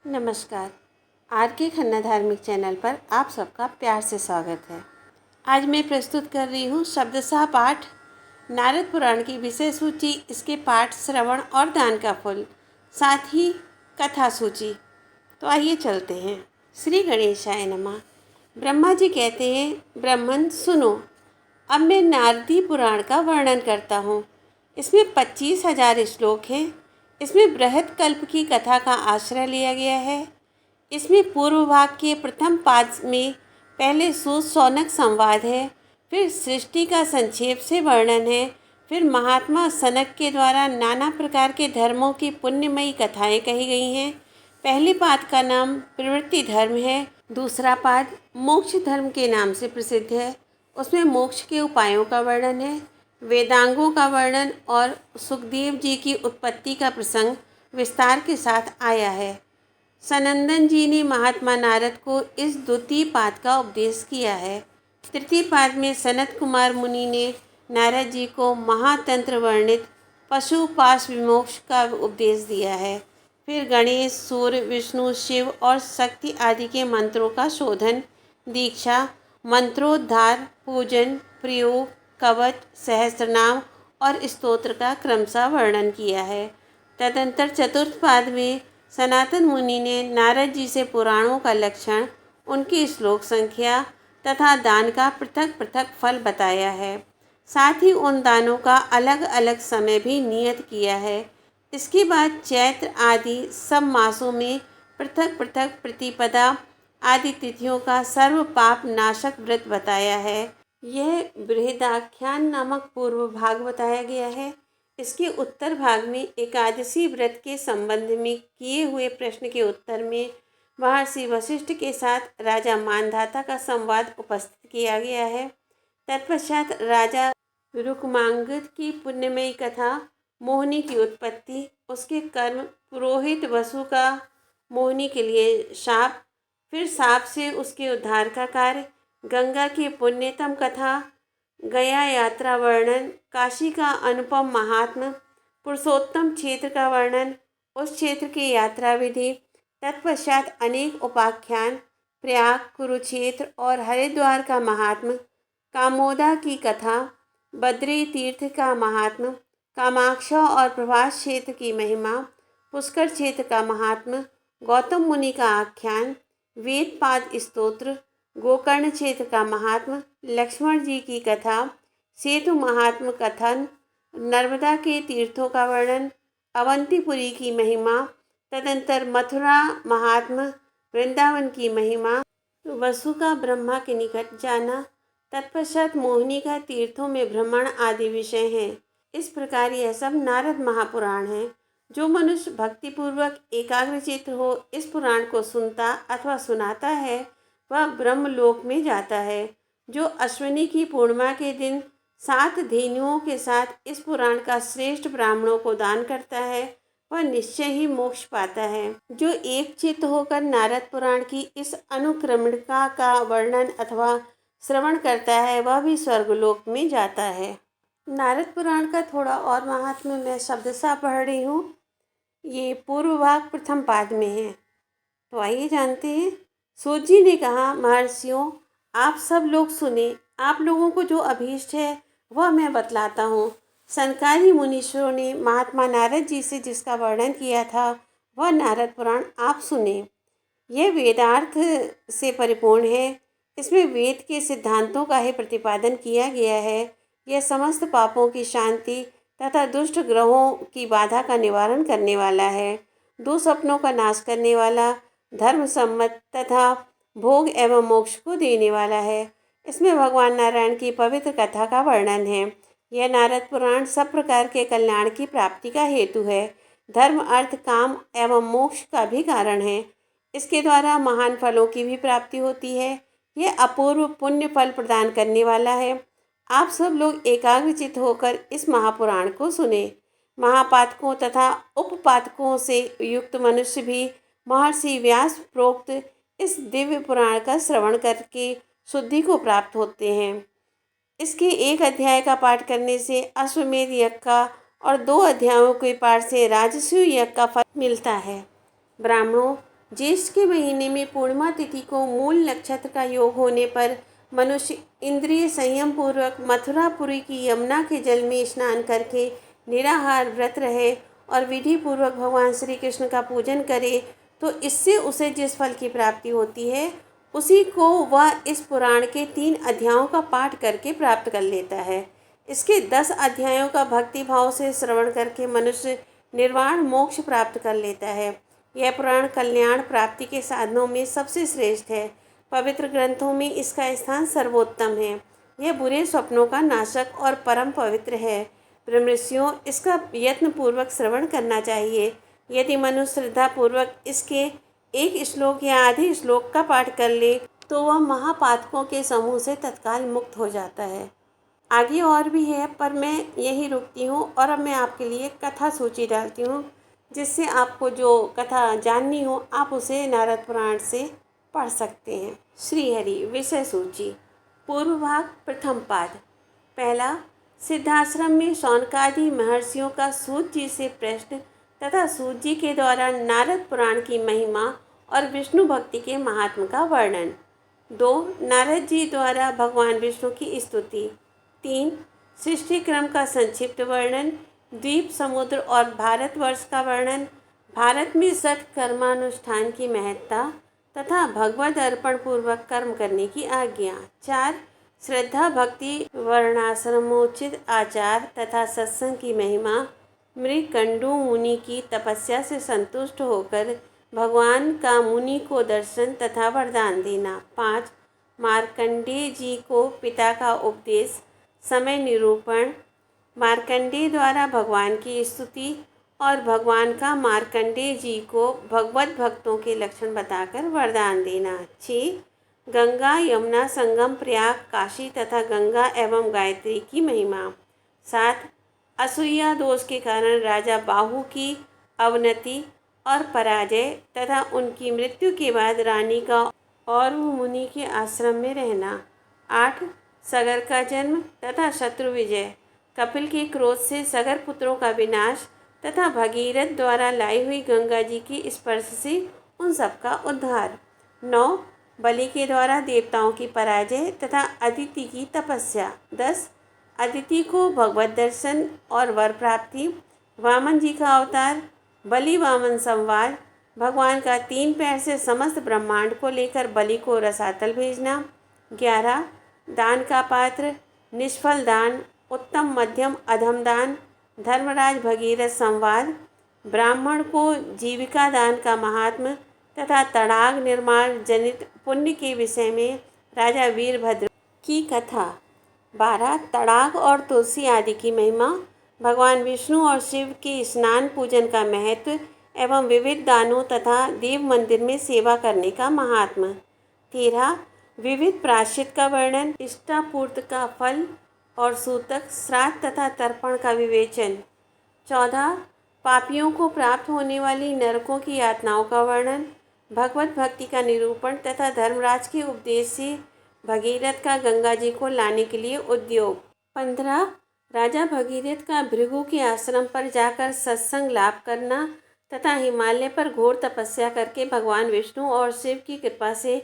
नमस्कार। आर के खन्ना धार्मिक चैनल पर आप सबका प्यार से स्वागत है। आज मैं प्रस्तुत कर रही हूँ शब्दशः पाठ नारद पुराण की विषय सूची, इसके पाठ, श्रवण और दान का फल, साथ ही कथा सूची। तो आइए चलते हैं। श्री गणेशाय नमः। ब्रह्मा जी कहते हैं, ब्राह्मण सुनो, अब मैं नारदी पुराण का वर्णन करता हूँ। इसमें 25,000 श्लोक हैं। इसमें बृहत कल्प की कथा का आश्रय लिया गया है। इसमें पूर्व भाग के प्रथम पाद में पहले सूत शौनक संवाद है, फिर सृष्टि का संक्षेप से वर्णन है, फिर महात्मा सनक के द्वारा नाना प्रकार के धर्मों की पुण्यमयी कथाएं कही गई हैं। पहले पाद का नाम प्रवृत्ति धर्म है, दूसरा पाद मोक्ष धर्म के नाम से प्रसिद्ध है। उसमें मोक्ष के उपायों का वर्णन है, वेदांगों का वर्णन और सुखदेव जी की उत्पत्ति का प्रसंग विस्तार के साथ आया है। सनंदन जी ने महात्मा नारद को इस द्वितीय पाद का उपदेश किया है। तृतीय पाद में सनत कुमार मुनि ने नारद जी को महातंत्र वर्णित पशुपाश विमोक्ष का उपदेश दिया है। फिर गणेश, सूर्य, विष्णु, शिव और शक्ति आदि के मंत्रों का शोधन, दीक्षा, मंत्रोद्धार, पूजन, प्रयोग, कवच, सहस्त्रनाम और स्तोत्र का क्रमशः वर्णन किया है। तदंतर चतुर्थ पाद में सनातन मुनि ने नारद जी से पुराणों का लक्षण, उनकी श्लोक संख्या तथा दान का पृथक पृथक फल बताया है। साथ ही उन दानों का अलग अलग समय भी नियत किया है। इसके बाद चैत्र आदि सब मासों में पृथक पृथक प्रतिपदा आदि तिथियों का सर्व पाप नाशक व्रत बताया है। यह बृहदाख्यान नामक पूर्व भाग बताया गया है। इसके उत्तर भाग में एकादशी व्रत के संबंध में किए हुए प्रश्न के उत्तर में महर्षि वशिष्ठ के साथ राजा मानधाता का संवाद उपस्थित किया गया है। तत्पश्चात राजा रुक्मांगद की पुण्यमयी कथा, मोहिनी की उत्पत्ति, उसके कर्म, पुरोहित वसु का मोहिनी के लिए शाप, फिर शाप से उसके उद्धार का कार्य, गंगा की पुण्यतम कथा, गया यात्रा वर्णन, काशी का अनुपम महात्म, पुरुषोत्तम क्षेत्र का वर्णन, उस क्षेत्र की यात्रा विधि, तत्पश्चात अनेक उपाख्यान, प्रयाग, कुरुक्षेत्र और हरिद्वार का महात्म, कामोदा की कथा, बद्री तीर्थ का महात्म, कामाक्षा और प्रभास क्षेत्र की महिमा, पुष्कर क्षेत्र का महात्म, गौतम मुनि का आख्यान, वेदपाद स्तोत्र, गोकर्ण क्षेत्र का महात्म, लक्ष्मण जी की कथा, सेतु महात्म कथन, नर्मदा के तीर्थों का वर्णन, अवंतीपुरी की महिमा, तदंतर मथुरा महात्म, वृंदावन की महिमा, वसु का ब्रह्मा के निकट जाना, तत्पश्चात मोहिनी का तीर्थों में भ्रमण आदि विषय हैं। इस प्रकार यह सब नारद महापुराण है। जो मनुष्य भक्तिपूर्वक एकाग्रचित्त हो इस पुराण को सुनता अथवा सुनाता है, वह ब्रह्मलोक में जाता है। जो अश्विनी की पूर्णिमा के दिन 7 धेनुओं के साथ इस पुराण का श्रेष्ठ ब्राह्मणों को दान करता है, वह निश्चय ही मोक्ष पाता है। जो एक चित्त होकर नारद पुराण की इस अनुक्रमणिका का वर्णन अथवा श्रवण करता है, वह भी स्वर्गलोक में जाता है। नारद पुराण का थोड़ा और महात्म्य मैं शब्दशः पढ़ रही हूँ। ये पूर्व भाग प्रथम पाद में है। तो आइए जानते हैं। सूत जी ने कहा, महर्षियों, आप सब लोग सुने। आप लोगों को जो अभीष्ट है वह मैं बतलाता हूँ। सनकादि मुनीश्वरों ने महात्मा नारद जी से जिसका वर्णन किया था, वह नारद पुराण आप सुने। यह वेदार्थ से परिपूर्ण है। इसमें वेद के सिद्धांतों का ही प्रतिपादन किया गया है। यह समस्त पापों की शांति तथा दुष्ट ग्रहों की बाधा का निवारण करने वाला है, दुःस्वप्नों का नाश करने वाला, धर्म सम्मत तथा भोग एवं मोक्ष को देने वाला है। इसमें भगवान नारायण की पवित्र कथा का वर्णन है। यह नारद पुराण सब प्रकार के कल्याण की प्राप्ति का हेतु है, धर्म, अर्थ, काम एवं मोक्ष का भी कारण है। इसके द्वारा महान फलों की भी प्राप्ति होती है। यह अपूर्व पुण्य फल प्रदान करने वाला है। आप सब लोग एकाग्रचित्त होकर इस महापुराण को सुने। महापातकों तथा उपपातकों से युक्त मनुष्य भी महर्षि व्यास प्रोक्त इस दिव्य पुराण का श्रवण करके शुद्धि को प्राप्त होते हैं। इसके एक अध्याय का पाठ करने से अश्वमेध यज्ञ का और 2 अध्यायों के पाठ से राजसूय यज्ञ का फल मिलता है। ब्राह्मणों, ज्येष्ठ के महीने में पूर्णिमा तिथि को मूल नक्षत्र का योग होने पर मनुष्य इंद्रिय संयम पूर्वक मथुरापुरी की यमुना के जल में स्नान करके निराहार व्रत रहे और विधि पूर्वक भगवान श्री कृष्ण का पूजन करे तो इससे उसे जिस फल की प्राप्ति होती है उसी को वह इस पुराण के 3 अध्यायों का पाठ करके प्राप्त कर लेता है। इसके 10 अध्यायों का भक्ति भाव से श्रवण करके मनुष्य निर्वाण मोक्ष प्राप्त कर लेता है। यह पुराण कल्याण प्राप्ति के साधनों में सबसे श्रेष्ठ है। पवित्र ग्रंथों में इसका स्थान सर्वोत्तम है। यह बुरे स्वप्नों का नाशक और परम पवित्र है। ब्रह्मर्षियों, इसका यत्नपूर्वक श्रवण करना चाहिए। यदि मनुष्य श्रद्धापूर्वक इसके एक श्लोक या आधे श्लोक का पाठ कर ले तो वह महापातकों के समूह से तत्काल मुक्त हो जाता है। आगे और भी है, पर मैं यही रुकती हूँ और अब मैं आपके लिए कथा सूची डालती हूँ, जिससे आपको जो कथा जाननी हो आप उसे नारद पुराण से पढ़ सकते हैं। श्रीहरि विषय सूची। पूर्व भाग प्रथम पाद। पहला, सिद्धाश्रम में शौनकादि महर्षियों का सूत जी से प्रश्न तथा सूत जी के द्वारा नारद पुराण की महिमा और विष्णु भक्ति के महात्म का वर्णन। 2, नारद जी द्वारा भगवान विष्णु की स्तुति। 3, सृष्टि क्रम का संक्षिप्त वर्णन। द्वीप समुद्र और भारतवर्ष का वर्णन। भारत में सत्कर्मानुष्ठान की महत्ता तथा भगवद अर्पण पूर्वक कर्म करने की आज्ञा। 4, श्रद्धा भक्ति वर्णाश्रमोचित आचार तथा सत्संग की महिमा। मृकंडू मुनि की तपस्या से संतुष्ट होकर भगवान का मुनि को दर्शन तथा वरदान देना। 5, मार्कंडेय जी को पिता का उपदेश, समय निरूपण। मार्कंडेय द्वारा भगवान की स्तुति और भगवान का मार्कंडेय जी को भगवत भक्तों के लक्षण बताकर वरदान देना। 6, गंगा यमुना संगम प्रयाग काशी तथा गंगा एवं गायत्री की महिमा। 7, असूया दोष के कारण राजा बाहु की अवनति और पराजय तथा उनकी मृत्यु के बाद रानी का और मुनि के आश्रम में रहना। 8, सगर का जन्म तथा शत्रु विजय, कपिल के क्रोध से सगर पुत्रों का विनाश तथा भगीरथ द्वारा लाई हुई गंगा जी के स्पर्श से उन सबका उद्धार। 9, बलि के द्वारा देवताओं की पराजय तथा अदिति की तपस्या। 10, अदिति को भगवत दर्शन और वर प्राप्ति। वामन जी का अवतार, बलि वामन संवाद, भगवान का 3 पैर से समस्त ब्रह्मांड को लेकर बलि को रसातल भेजना। 11, दान का पात्र, निष्फल दान, उत्तम मध्यम अधम दान, धर्मराज भगीरथ संवाद, ब्राह्मण को जीविका दान का महात्म तथा तड़ाग निर्माण जनित पुण्य के विषय में राजा वीरभद्र की कथा। 12, तड़ाग और तुलसी आदि की महिमा, भगवान विष्णु और शिव के स्नान पूजन का महत्व एवं विविध दानों तथा देव मंदिर में सेवा करने का महात्म। 13, विविध प्रायश्चित का वर्णन, इष्टापूर्त का फल और सूतक, श्राद्ध तथा तर्पण का विवेचन। 14, पापियों को प्राप्त होने वाली नरकों की यातनाओं का वर्णन, भगवत भक्ति का निरूपण तथा धर्मराज के उपदेश से भगीरथ का गंगा जी को लाने के लिए उद्योग। 15, राजा भगीरथ का भृगु के आश्रम पर जाकर सत्संग लाभ करना तथा हिमालय पर घोर तपस्या करके भगवान विष्णु और शिव की कृपा से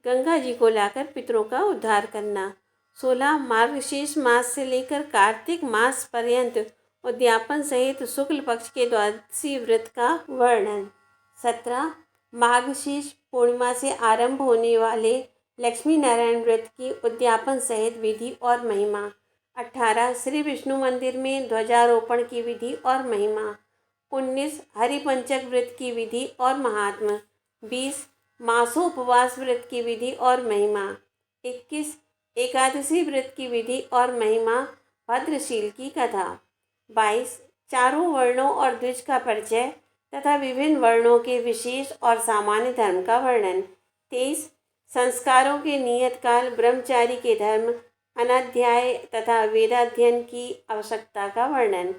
गंगा जी को लाकर पितरों का उद्धार करना। 16, मार्गशीर्ष मास से लेकर कार्तिक मास पर्यंत उद्यापन सहित शुक्ल पक्ष के द्वादशी व्रत का वर्णन। 17, मार्गशीर्ष पूर्णिमा से आरंभ होने वाले लक्ष्मी नारायण व्रत की उद्यापन सहित विधि और महिमा। 18, श्री विष्णु मंदिर में ध्वजारोपण की विधि और महिमा। 19, हरिपंचक व्रत की विधि और महात्म। 20, मासोपवास व्रत की विधि और महिमा। 21, एकादशी व्रत की विधि और महिमा, भद्रशील की कथा। 22, चारों वर्णों और द्विज का परिचय तथा विभिन्न वर्णों के विशेष और सामान्य धर्म का वर्णन। 23, संस्कारों के नियत काल, ब्रह्मचारी के धर्म, अनाध्याय तथा वेदाध्ययन की आवश्यकता का वर्णन।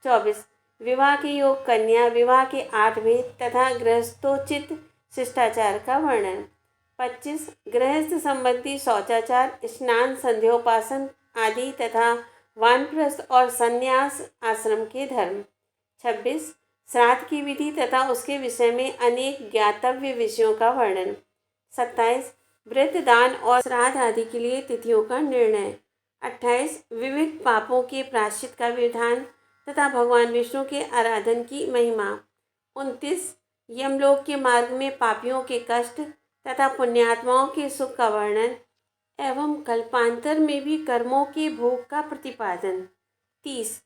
24, विवाह के योग, कन्या विवाह के 8 भेद तथा गृहस्थोचित शिष्टाचार का वर्णन। 25, गृहस्थ संबंधी शौचाचार, स्नान, संध्योपासन आदि तथा वानप्रस्थ और संन्यास आश्रम के धर्म। 26, श्राद्ध की विधि तथा उसके विषय में अनेक ज्ञातव्य विषयों का वर्णन। 27 व्रत दान और श्राद्ध आदि के लिए तिथियों का निर्णय। 28 विविध पापों के प्रायश्चित का विधान तथा भगवान विष्णु के आराधन की महिमा। 29 यमलोक के मार्ग में पापियों के कष्ट तथा पुण्यात्माओं के सुख का वर्णन एवं कल्पांतर में भी कर्मों के भोग का प्रतिपादन। 30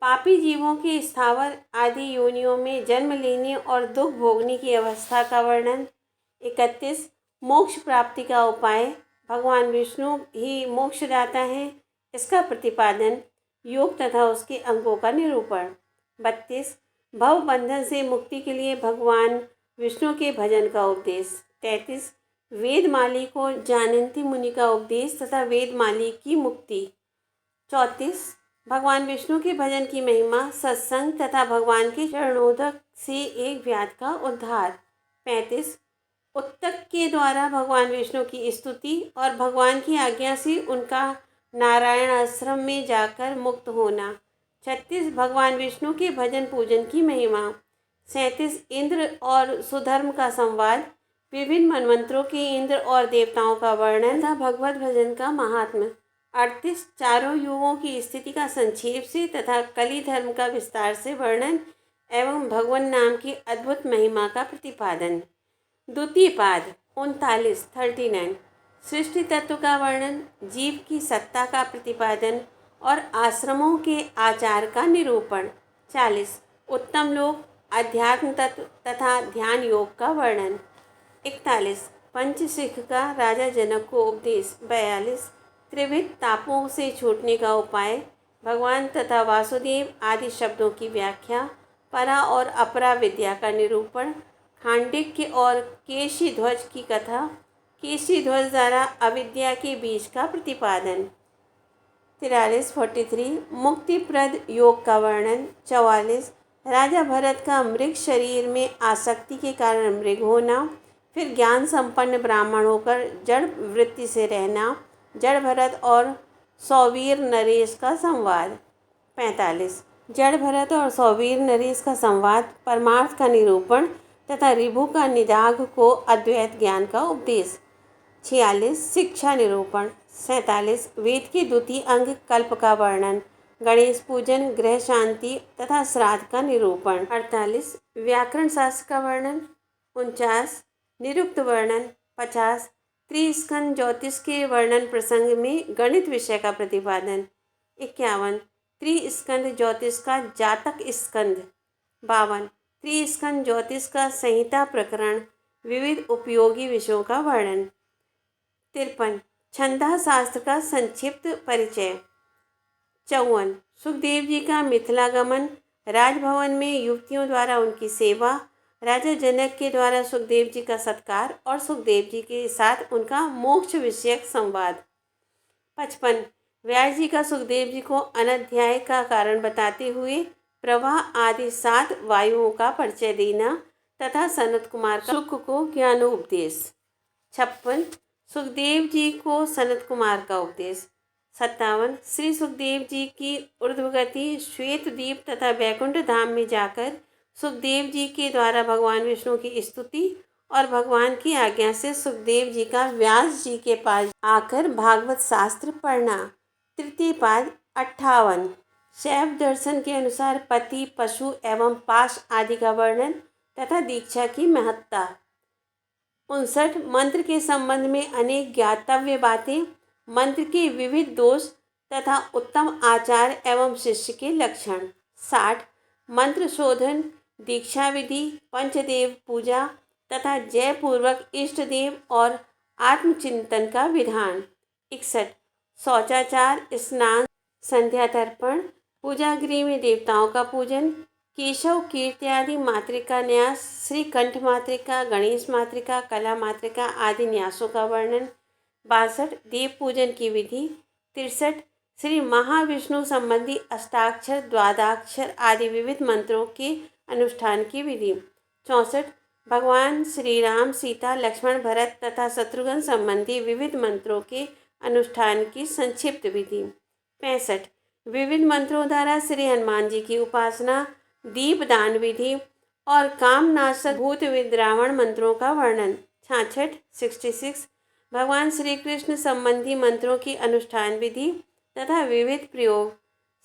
पापी जीवों के स्थावर आदि योनियों में जन्म लेने और दुख भोगने की अवस्था का वर्णन। 31 मोक्ष प्राप्ति का उपाय, भगवान विष्णु ही मोक्षदाता है, इसका प्रतिपादन, योग तथा उसके अंगों का निरूपण। 32 भव बंधन से मुक्ति के लिए भगवान विष्णु के भजन का उपदेश। 33 वेदमाली को जानन्ति मुनि का उपदेश तथा वेदमाली की मुक्ति। 34 भगवान विष्णु के भजन की महिमा, सत्संग तथा भगवान के चरणोदक से एक व्याध का उद्धार। 35 उत्तक के द्वारा भगवान विष्णु की स्तुति और भगवान की आज्ञा से उनका नारायण आश्रम में जाकर मुक्त होना। 36 भगवान विष्णु के भजन पूजन की महिमा। 37 इंद्र और सुधर्म का संवाद, विभिन्न मनमंत्रों के इंद्र और देवताओं का वर्णन तथा भगवत भजन का महात्म्य। 38 चारों युगों की स्थिति का संक्षेप से तथा कली धर्म का विस्तार से वर्णन एवं भगवान नाम की अद्भुत महिमा का प्रतिपादन। द्वितीय पाद 39 सृष्टि तत्व का वर्णन, जीव की सत्ता का प्रतिपादन और आश्रमों के आचार का निरूपण। 40 उत्तम लोक, अध्यात्म तत्व तथा ध्यान योग का वर्णन। 41 पंचशिख का राजा जनक को उपदेश। 42 त्रिविध तापों से छूटने का उपाय, भगवान तथा वासुदेव आदि शब्दों की व्याख्या, परा और अपरा विद्या का निरूपण, खांडिक्य और केशी ध्वज की कथा, केशी ध्वज द्वारा अविद्या के बीज का प्रतिपादन। 43 मुक्तिप्रद योग का वर्णन। 44 राजा भरत का मृग शरीर में आसक्ति के कारण मृग होना, फिर ज्ञान संपन्न ब्राह्मण होकर जड़ वृत्ति से रहना, जड़ भरत और सौवीर नरेश का संवाद। 45 जड़ भरत और सौवीर नरेश का संवाद, परमार्थ का निरूपण तथा रिभु का निदाघ को अद्वैत ज्ञान का उपदेश। 46 शिक्षा निरूपण। 47 वेद के द्वितीय अंग कल्प का वर्णन, गणेश पूजन, गृह शांति तथा श्राद्ध का निरूपण। 48 व्याकरण शास्त्र का वर्णन। 49 निरुक्त वर्णन। 50 त्रिस्कंद ज्योतिष के वर्णन प्रसंग में गणित विषय का प्रतिपादन। 51 त्रिस्कंद ज्योतिष का जातक स्कंद। 52 त्रिस्कंद ज्योतिष का संहिता प्रकरण, विविध उपयोगी विषयों का वर्णन। 53 छंदा शास्त्र का संक्षिप्त परिचय। 54 सुखदेव जी का मिथिलागमन, राजभवन में युवतियों द्वारा उनकी सेवा, राजा जनक के द्वारा सुखदेव जी का सत्कार और सुखदेव जी के साथ उनका मोक्ष विषयक संवाद। 55 व्यास जी का सुखदेव जी को अनध्याय का कारण बताते हुए प्रवाह आदि 7 वायुओं का परिचय देना तथा सनत कुमार का शुक को ज्ञानोपदेश। 56 सुखदेव जी को सनत कुमार का उपदेश। 57 श्री सुखदेव जी की ऊर्ध्वगति, श्वेत द्वीप तथा वैकुंठ धाम में जाकर सुखदेव जी के द्वारा भगवान विष्णु की स्तुति और भगवान की आज्ञा से सुखदेव जी का व्यास जी के पास आकर भागवत शास्त्र पढ़ना। तृतीय पाद 58 शैव दर्शन के अनुसार पति, पशु एवं पाश आदि का वर्णन तथा दीक्षा की महत्ता। 59 मंत्र के संबंध में अनेक ज्ञातव्य बातें, मंत्र के विविध दोष तथा उत्तम आचार एवं शिष्य के लक्षण। 60 मंत्र शोधन, दीक्षा विधि, पंचदेव पूजा तथा जयपूर्वक इष्ट देव और आत्मचिंतन का विधान। 61 शौचाचार, स्नान, संध्या तर्पण, पूजा गृह में देवताओं का पूजन, केशव कीर्ति आदि मातृका न्यास, श्री कंठ मातृका, गणेश मातृका, कला मातृका आदि न्यासों का वर्णन। 62 देव पूजन की विधि। 63 श्री महाविष्णु संबंधी अष्टाक्षर, द्वादाक्षर आदि विविध मंत्रों के अनुष्ठान की विधि। 64 भगवान श्री राम, सीता, लक्ष्मण, भरत तथा शत्रुघ्न संबंधी विविध मंत्रों के अनुष्ठान की संक्षिप्त विधि। 65 विविध मंत्रों द्वारा श्री हनुमान जी की उपासना, दीपदान विधि और कामनाशक भूत विद्रावण मंत्रों का वर्णन। 66 भगवान श्री कृष्ण संबंधी मंत्रों की अनुष्ठान विधि तथा विविध प्रयोग।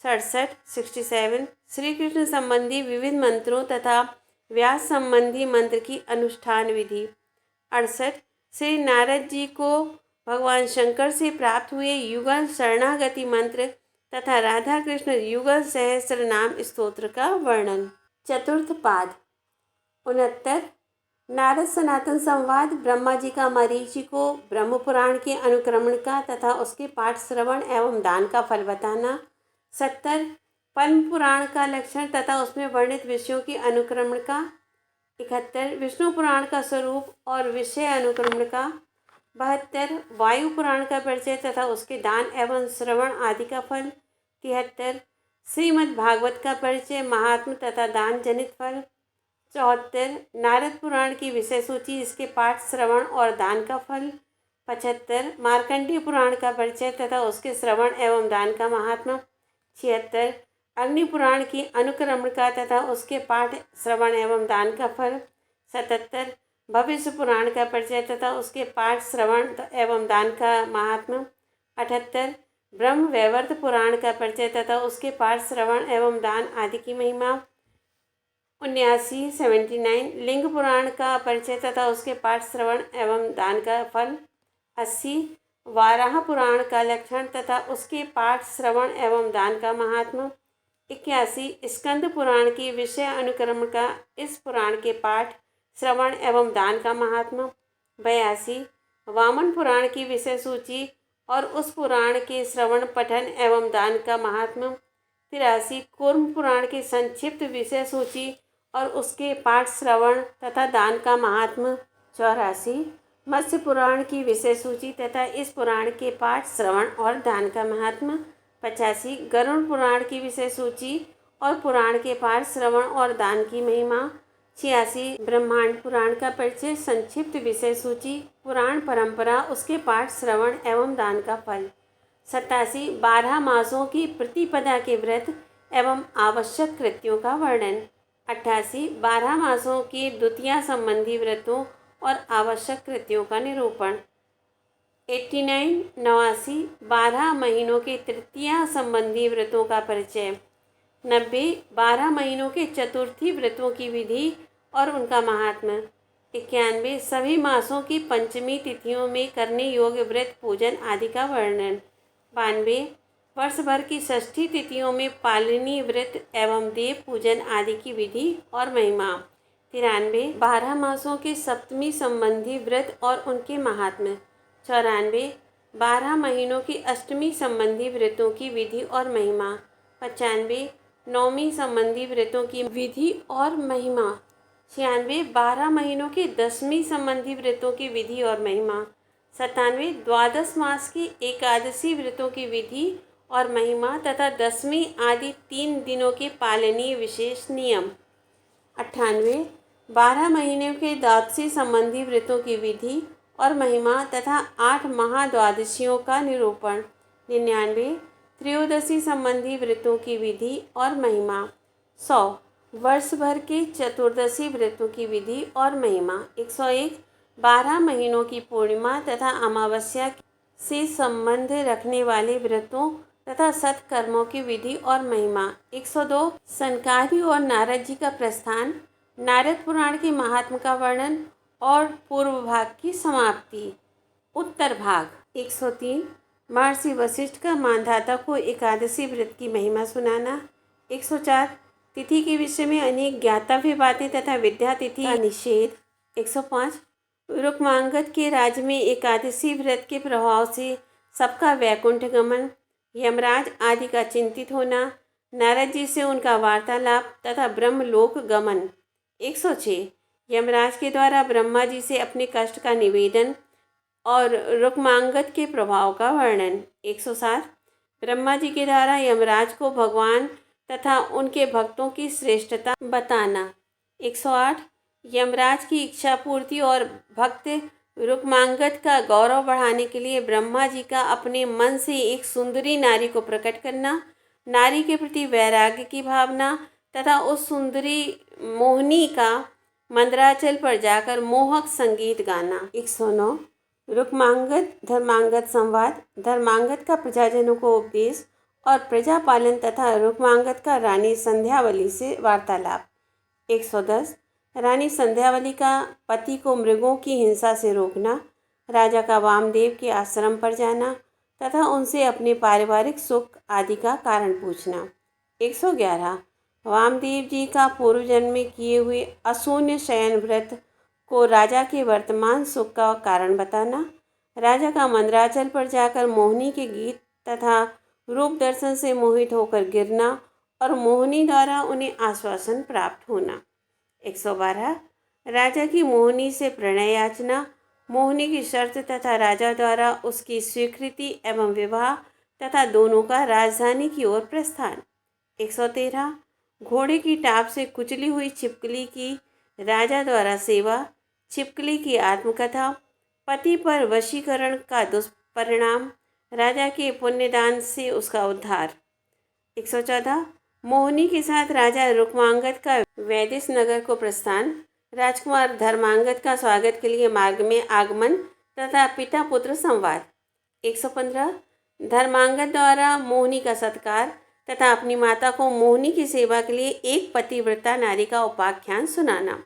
67 श्री कृष्ण संबंधी विविध मंत्रों तथा व्यास संबंधी मंत्र की अनुष्ठान विधि। 68 श्री नारद जी को भगवान शंकर से प्राप्त हुए युगल शरणागति मंत्र तथा राधा कृष्ण युगल सहस्त्र नाम स्तोत्र का वर्णन। चतुर्थ पाद। 69 नारद सनातन संवाद, ब्रह्मा जी का मरीचि को ब्रह्म पुराण के अनुक्रमण का तथा उसके पाठ श्रवण एवं दान का फल बताना। 70 पद्म पुराण का लक्षण तथा उसमें वर्णित विषयों की अनुक्रमण का। 71 विष्णु पुराण का स्वरूप और विषय अनुक्रमण का। 72 वायु पुराण का परिचय तथा उसके दान एवं श्रवण आदि का फल। 73 श्रीमद् भागवत का परिचय, महात्म तथा दान जनित फल। 74 नारद पुराण की विषय सूची, इसके पाठ श्रवण और दान का फल। 75 मार्कंडेय पुराण का परिचय तथा उसके श्रवण एवं दान का महात्मा। 76 अग्नि पुराण की अनुक्रमण का तथा उसके पाठ श्रवण एवं दान का फल। 77 भविष्य पुराण का परिचय तथा उसके पाठ श्रवण एवं दान का महात्मा। 78 ब्रह्म वैवर्त पुराण का परिचय तथा उसके पाठ श्रवण एवं दान आदि की महिमा। 79 लिंग पुराण का परिचय तथा उसके पाठ श्रवण एवं दान का फल। 80 वाराह पुराण का लक्षण तथा उसके पाठ श्रवण एवं दान का महात्मा। 81 स्कंद पुराण की विषय अनुक्रमण का, इस पुराण के पाठ श्रवण एवं दान का महात्मा। 82 वामन पुराण की विषय सूची और उस पुराण के श्रवण पठन एवं दान का महात्मा। 83 कूर्म पुराण की संक्षिप्त विषय सूची और उसके पाठ श्रवण तथा दान का महात्मा। 84 मत्स्य पुराण की विषय सूची तथा इस पुराण के पाठ श्रवण और दान का महात्मा। 85 गरुड़ पुराण की विषय सूची और पुराण के पाठ श्रवण और दान की महिमा। 86 ब्रह्मांड पुराण का परिचय, संक्षिप्त विषय सूची, पुराण परंपरा, उसके पाठ श्रवण एवं दान का फल। 87 12 मासों की प्रतिपदा के व्रत एवं आवश्यक कृत्यों का वर्णन। 88 12 मासों की द्वितीया संबंधी व्रतों और आवश्यक कृत्यों का निरूपण। 89 12 महीनों के तृतीया संबंधी व्रतों का परिचय। 90 12 महीनों के चतुर्थी व्रतों की विधि और उनका महात्म्य। 91 सभी मासों की पंचमी तिथियों में करने योग्य व्रत पूजन आदि का वर्णन। 92 वर्ष भर की षष्ठी तिथियों में पालनी व्रत एवं देव पूजन आदि की विधि और महिमा। 93 12 मासों के सप्तमी संबंधी व्रत और उनके महात्म्य। 94 12 महीनों की अष्टमी संबंधी व्रतों की विधि और महिमा। 95 नौमी संबंधी व्रतों की विधि और महिमा। 96 12 महीनों की दसवीं संबंधी व्रतों की विधि और महिमा। 97 द्वादश मास की एकादशी व्रतों की विधि और महिमा तथा दसवीं आदि 3 दिनों के पालनीय विशेष नियम। 98 12 महीने के द्वादशी संबंधी व्रतों की विधि और महिमा तथा 8 महाद्वादशियों का निरूपण। 99 त्रयोदशी संबंधी व्रतों की विधि और महिमा। 100 वर्ष भर के चतुर्दशी व्रतों की विधि और महिमा। 101 12 महीनों की पूर्णिमा तथा अमावस्या से संबंध रखने वाले व्रतों तथा सत्कर्मों की विधि और महिमा। 102 सनकादि और नारद जी का प्रस्थान, नारद पुराण के महात्म का वर्णन और पूर्व भाग की समाप्ति। उत्तर भाग। 103 महर्षि वशिष्ठ का मानधाता को एकादशी व्रत की महिमा सुनाना। 104 तिथि के विषय में अनेक ज्ञातव्य बातें तथा विद्या तिथि का निषेध। 105 रुक्मांगद के राज्य में एकादशी व्रत के प्रभाव से सबका वैकुंठ गमन, यमराज आदि का चिंतित होना, नारद जी से उनका वार्तालाप तथा ब्रह्मलोक गमन। 106 यमराज के द्वारा ब्रह्मा जी से अपने कष्ट का निवेदन और रुक्मांगद के प्रभाव का वर्णन। 107 ब्रह्मा जी के द्वारा यमराज को भगवान तथा उनके भक्तों की श्रेष्ठता बताना। 108 यमराज की इच्छा पूर्ति और भक्त रुक्मांगद का गौरव बढ़ाने के लिए ब्रह्मा जी का अपने मन से एक सुंदरी नारी को प्रकट करना, नारी के प्रति वैराग्य की भावना तथा उस सुंदरी मोहिनी का मंदराचल पर जाकर मोहक संगीत गाना। 109 रुक्मांगद धर्मांगद संवाद, धर्मांगद का प्रजाजनों को उपदेश और प्रजापालन तथा रुक्मांगद का रानी संध्यावली से वार्तालाप। 110 रानी संध्यावली का पति को मृगों की हिंसा से रोकना, राजा का वामदेव के आश्रम पर जाना तथा उनसे अपने पारिवारिक सुख आदि का कारण पूछना। 111 वामदेव जी का पूर्व जन्म में किए हुए अशून्य शयन व्रत को राजा के वर्तमान सुख का कारण बताना, राजा का मंदराचल पर जाकर मोहिनी के गीत तथा रूप दर्शन से मोहित होकर गिरना और मोहिनी द्वारा उन्हें आश्वासन प्राप्त होना। 112 राजा की मोहिनी से प्रणय याचना, मोहिनी की शर्त तथा राजा द्वारा उसकी स्वीकृति एवं विवाह तथा दोनों का राजधानी की ओर प्रस्थान। 113 घोड़े की टाप से कुचली हुई छिपकली की राजा द्वारा सेवा, छिपकली की आत्मकथा, पति पर वशीकरण का दुष्परिणाम, राजा के पुण्यदान से उसका उद्धार। 114 मोहिनी के साथ राजा रुक्मांगद का वैदिश नगर को प्रस्थान, राजकुमार धर्मांगद का स्वागत के लिए मार्ग में आगमन तथा पिता पुत्र संवाद। 115 धर्मांगद द्वारा मोहिनी का सत्कार तथा अपनी माता को मोहिनी की सेवा के लिए एक पतिव्रता नारी का उपाख्यान सुनाना।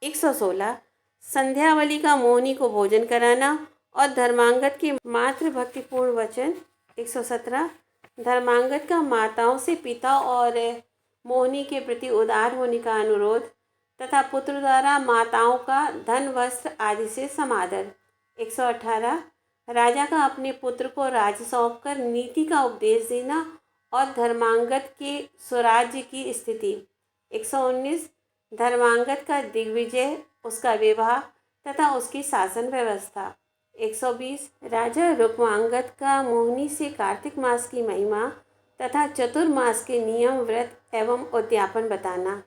116 संध्यावली का मोहिनी को भोजन कराना और धर्मांगद के मातृभक्तिपूर्ण वचन। 117 धर्मांगद का माताओं से पिता और मोहिनी के प्रति उदार होने का अनुरोध तथा पुत्र द्वारा माताओं का धन वस्त्र आदि से समादर। 118 राजा का अपने पुत्र को राज सौंपकर नीति का उपदेश देना और धर्मांगद के स्वराज्य की स्थिति। 119 धर्मांगद का दिग्विजय, उसका विवाह तथा उसकी शासन व्यवस्था। 120 राजा रुक्मांगद का मोहिनी से कार्तिक मास की महिमा तथा चतुर्मास के नियम व्रत एवं उद्यापन बताना।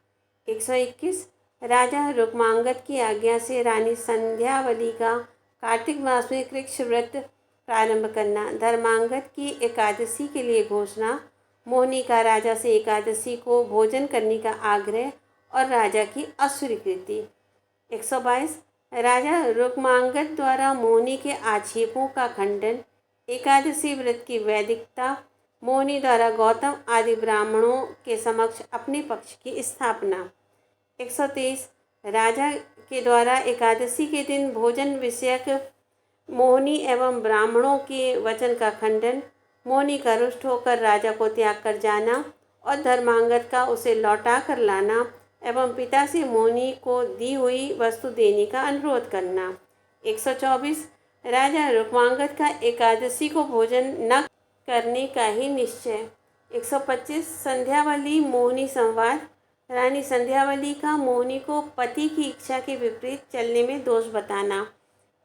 121 राजा रुक्मांगद की आज्ञा से रानी संध्यावली का कार्तिक मास में कृक्ष व्रत प्रारंभ करना, धर्मांगद की एकादशी के लिए घोषणा, मोहिनी का राजा से एकादशी को भोजन करने का आग्रह और राजा की अस्वीकृति। 122 राजा रुक्मांगद द्वारा मोहिनी के आक्षेपों का खंडन, एकादशी व्रत की वैदिकता, मोहिनी द्वारा गौतम आदि ब्राह्मणों के समक्ष अपने पक्ष की स्थापना। 123 राजा के द्वारा एकादशी के दिन भोजन विषयक मोहिनी एवं ब्राह्मणों के वचन का खंडन, मोहिनी का रुष्ट होकर राजा को त्याग कर जाना और धर्मांगद का उसे लौटा कर लाना एवं पिता से मोहिनी को दी हुई वस्तु देने का अनुरोध करना। 124 राजा रुक्मांगद का एकादशी को भोजन न करने का ही निश्चय। 125 संध्यावली मोहिनी संवाद, रानी संध्यावली का मोहिनी को पति की इच्छा के विपरीत चलने में दोष बताना।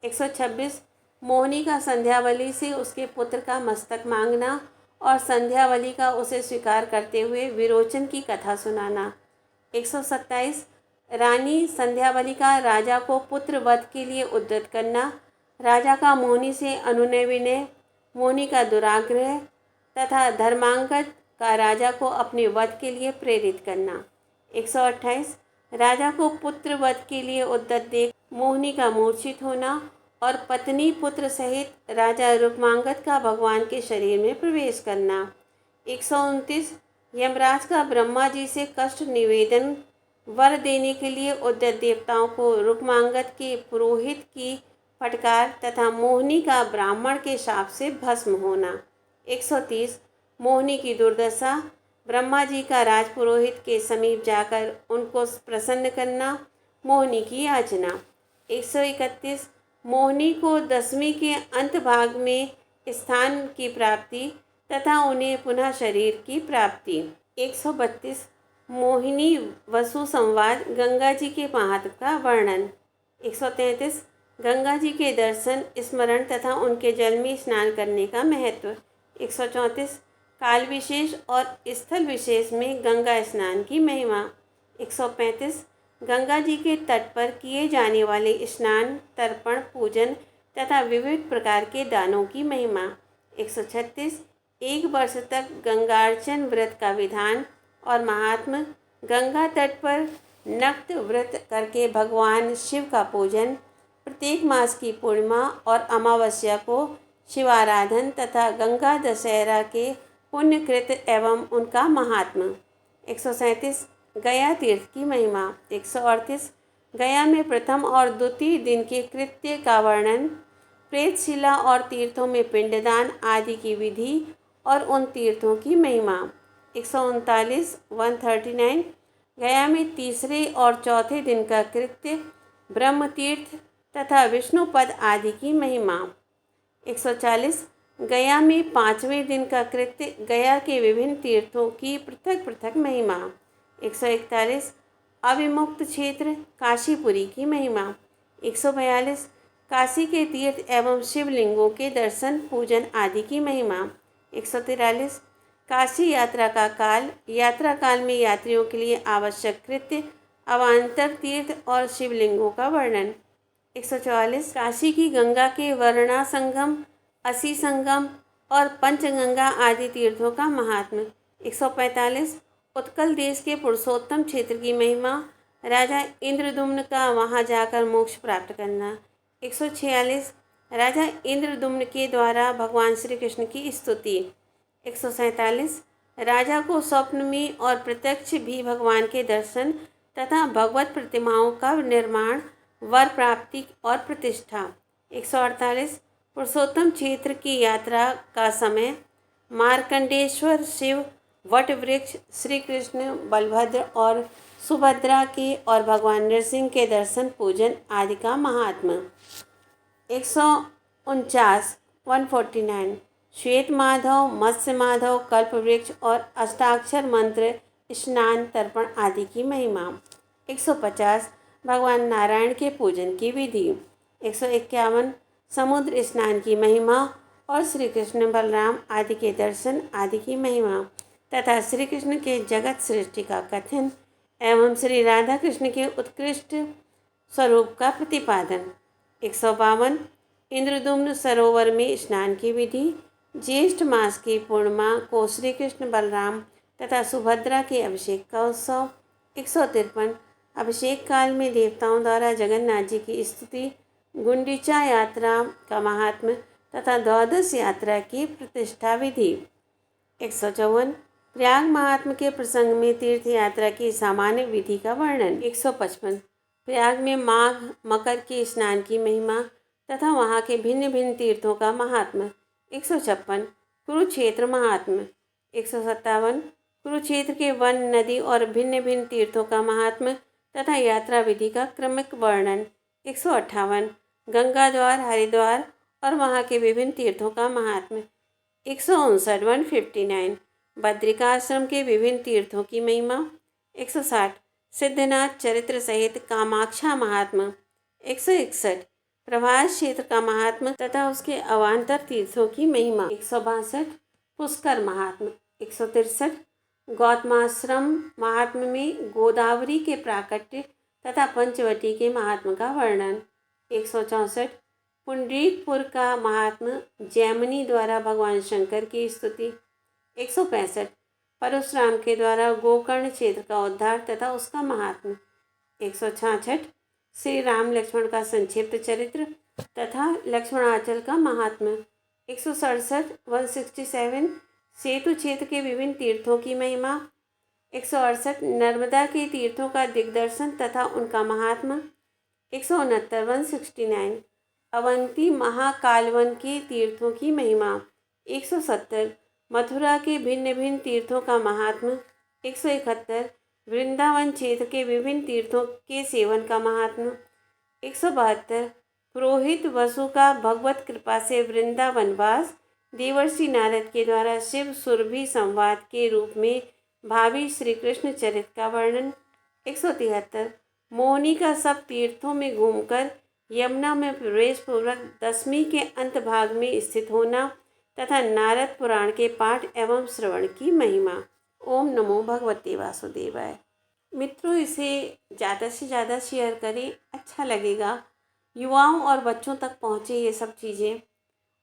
126 मोहिनी का संध्यावली से उसके पुत्र का मस्तक मांगना और संध्यावली का उसे स्वीकार करते हुए विरोचन की कथा सुनाना। 127 रानी संध्यावली का राजा को पुत्र वध के लिए उद्यत करना, राजा का मोहिनी से अनुनय विनय, मोहिनी का दुराग्रह तथा धर्मांगद का राजा को अपने वध के लिए प्रेरित करना। 128 राजा को पुत्र वध के लिए उद्यत देख मोहिनी का मूर्छित होना और पत्नी पुत्र सहित राजा रुक्मांगद का भगवान के शरीर में प्रवेश करना। 129 यमराज का ब्रह्मा जी से कष्ट निवेदन वर देने के लिए उद्यत देवताओं को रुक्मांगद के पुरोहित की फटकार तथा मोहिनी का ब्राह्मण के शाप से भस्म होना। 130 मोहिनी की दुर्दशा, ब्रह्मा जी का राजपुरोहित के समीप जाकर उनको प्रसन्न करना, मोहिनी की याचना। 131 मोहिनी को दसवीं के अंत भाग में स्थान की प्राप्ति तथा उन्हें पुनः शरीर की प्राप्ति। 132 मोहिनी वसु संवाद, गंगा जी के महात्म का वर्णन। 133 गंगा जी के दर्शन स्मरण तथा उनके जल में स्नान करने का महत्व। 134 काल विशेष और स्थल विशेष में गंगा स्नान की महिमा। 135 गंगा जी के तट पर किए जाने वाले स्नान, तर्पण, पूजन तथा विविध प्रकार के दानों की महिमा। 136 एक वर्ष तक गंगार्चन व्रत का विधान और महात्म, गंगा तट पर नक्त व्रत करके भगवान शिव का पूजन, प्रत्येक मास की पूर्णिमा और अमावस्या को शिवाराधन तथा गंगा दशहरा के पुण्यकृत एवं उनका महात्म। 137 गया तीर्थ की महिमा। 138 गया में प्रथम और द्वितीय दिन के कृत्य का वर्णन, प्रेतशिला और तीर्थों में पिंडदान आदि की विधि और उन तीर्थों की महिमा। 139 139 गया में तीसरे और चौथे दिन का कृत्य, ब्रह्म तीर्थ तथा विष्णुपद आदि की महिमा। 140 गया में पाँचवें दिन का कृत्य, गया के विभिन्न तीर्थों की पृथक पृथक महिमा। 141 अविमुक्त क्षेत्र काशीपुरी की महिमा। 142 काशी के तीर्थ एवं शिवलिंगों के दर्शन पूजन आदि की महिमा। 143 काशी यात्रा का काल, यात्रा काल में यात्रियों के लिए आवश्यक कृत्य, अवान्तर तीर्थ और शिवलिंगों का वर्णन। 144 काशी की गंगा के वर्णा संगम, असी संगम और पंचगंगा आदि तीर्थों का महात्म्य। 145 उत्कल देश के पुरुषोत्तम क्षेत्र की महिमा, राजा इंद्रदुम्न का वहां जाकर मोक्ष प्राप्त करना। 146 राजा इंद्रदुम्न के द्वारा भगवान श्री कृष्ण की स्तुति। 147 राजा को स्वप्न में और प्रत्यक्ष भी भगवान के दर्शन तथा भगवत प्रतिमाओं का निर्माण, वर प्राप्ति और प्रतिष्ठा। 148 पुरुषोत्तम क्षेत्र की यात्रा का समय, मार्कंडेश्वर शिव, वट वृक्ष, श्री कृष्ण, बलभद्र और सुभद्रा के और भगवान नरसिंह के दर्शन पूजन आदि का महात्मा। 149 149 श्वेत माधव, मत्स्य माधव, कल्प वृक्ष और अष्टाक्षर मंत्र स्नान तर्पण आदि की महिमा। 150 भगवान नारायण के पूजन की विधि। 151 समुद्र स्नान की महिमा और श्री कृष्ण बलराम आदि के दर्शन आदि की महिमा तथा श्री कृष्ण के जगत सृष्टि का कथन एवं श्री राधा कृष्ण के उत्कृष्ट स्वरूप का प्रतिपादन। 152 इंद्रदुम्न सरोवर में स्नान की विधि, ज्येष्ठ मास की पूर्णिमा को श्री कृष्ण बलराम तथा सुभद्रा के अभिषेक का उत्सव। 153 अभिषेक काल में देवताओं द्वारा जगन्नाथ जी की स्तुति, गुंडीचा यात्रा का महात्म्य तथा द्वादश यात्रा की प्रतिष्ठा विधि। 154 प्रयाग महात्म्य के प्रसंग में तीर्थ यात्रा की सामान्य विधि का वर्णन। 155 प्रयाग में माघ मकर के स्नान की महिमा तथा वहाँ के भिन्न भिन्न तीर्थों का महात्म्य। 156 कुरुक्षेत्र महात्म्य। 157 कुरुक्षेत्र के वन, नदी और भिन्न भिन्न तीर्थों का महात्म्य तथा यात्रा विधि का क्रमिक वर्णन। 158 गंगा द्वार, हरिद्वार और वहाँ के विभिन्न तीर्थों का महात्म्य। 159 159 बद्रिकाश्रम के विभिन्न तीर्थों की महिमा। 160 सिद्धनाथ चरित्र सहित कामाक्षा महात्मा। 161 प्रभास क्षेत्र का महात्मा तथा उसके अवान्तर तीर्थों की महिमा। 162 पुष्कर महात्मा। 163 गौतमाश्रम महात्म्य में गोदावरी के प्राकट्य तथा पंचवटी के महात्मा का वर्णन। 164 पुंडरीकपुर का महात्मा, जैमिनी द्वारा भगवान शंकर की स्तुति। 165 परशुराम के द्वारा गोकर्ण क्षेत्र का उद्धार तथा उसका महात्मा। 166 श्री राम लक्ष्मण का संक्षिप्त चरित्र तथा लक्ष्मणाचल का महात्मा। 167 167 सेतु क्षेत्र के विभिन्न तीर्थों की महिमा। 168 नर्मदा के तीर्थों का दिग्दर्शन तथा उनका महात्मा। 169 169 अवंती महाकालवन के तीर्थों की महिमा। 170 मथुरा के भिन्न भिन्न तीर्थों का महात्मा। 171 वृंदावन क्षेत्र के विभिन्न तीर्थों के सेवन का महात्मा। 172 पुरोहित वसु का भगवत कृपा से वृंदावन वास, देवर्षि नारद के द्वारा शिव सुरभि संवाद के रूप में भावी श्री कृष्ण चरित्र का वर्णन। 173 मोहिनी का सब तीर्थों में घूमकर यमुना में प्रवेश पूर्वक दसवीं के अंत भाग में स्थित होना तथा नारद पुराण के पाठ एवं श्रवण की महिमा। ओम नमो भगवते वासुदेवाय। मित्रों, इसे ज़्यादा से ज़्यादा शेयर करें, अच्छा लगेगा, युवाओं और बच्चों तक पहुँचे ये सब चीज़ें।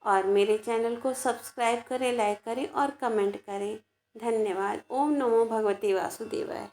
और मेरे चैनल को सब्सक्राइब करें, लाइक करें और कमेंट करें। धन्यवाद। ओम नमो भगवते वासुदेवाय।